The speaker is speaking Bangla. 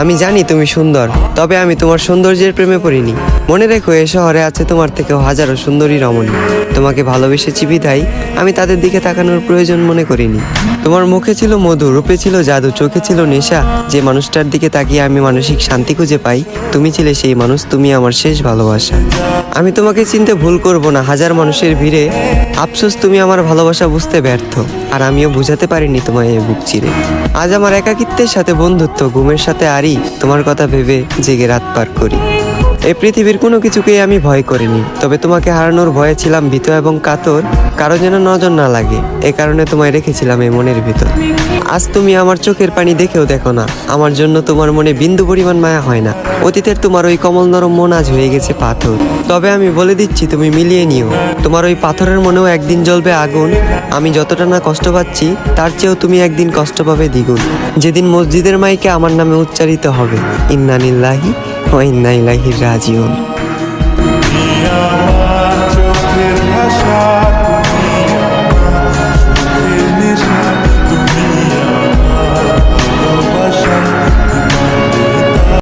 আমি জানি তুমি সুন্দর, তবে আমি তোমার সৌন্দর্যের প্রেমে পড়িনি। মনে রেখো, এ শহরে আছে তোমার থেকেও হাজারো সুন্দরী রমণী। তোমাকে ভালোবেসেছি বিধায় আমি তাদের দিকে তাকানোর প্রয়োজন মনে করিনি। তোমার মুখে ছিল মধু, রূপে ছিল জাদু, চোখে ছিল নেশা। যে মানুষটার দিকে তাকিয়ে আমি মানসিক শান্তি খুঁজে পাই, তুমি ছিলে সেই মানুষ। তুমি আমার শেষ ভালোবাসা। আমি তোমাকে চিনতে ভুল করব না হাজার মানুষের ভিড়ে। আফসোস তুমি আমার ভালোবাসা বুঝতে ব্যর্থ, আর আমিও বুঝাতে পারিনি তোমায় এই বুক চিরে। আজ আমার একাকিত্বের সাথে বন্ধুত্ব, ঘুমের সাথে আরি, তোমার কথা ভেবে জেগে রাত পার করি। এই পৃথিবীর কোনো কিছুকেই আমি ভয় করিনি, তবে তোমাকে হারানোর ভয়ে ছিলাম ভীত এবং কাতর। কারো যেন নজর না লাগে, এ কারণে তোমায় রেখেছিলাম এই মনের ভিতর। আজ তুমি আমার চোখের পানি দেখেও দেখো না, আমার জন্য তোমার মনে বিন্দু পরিমাণ মায়া হয় না। অতীতের তোমার ওই কমল নরম মন আজ হয়ে গেছে পাথর। তবে আমি বলে দিচ্ছি, তুমি মিলিয়ে নিও, তোমার ওই পাথরের মনেও একদিন জ্বলবে আগুন। আমি যতটা না কষ্ট পাচ্ছি, তার চেয়েও তুমি একদিন কষ্ট পাবে দ্বিগুণ। যেদিন মসজিদের মাইকে আমার নামে উচ্চারিত হবে ইন্না লিল্লাহি ওয়া ইন্না ইলাইহি রাজিউন।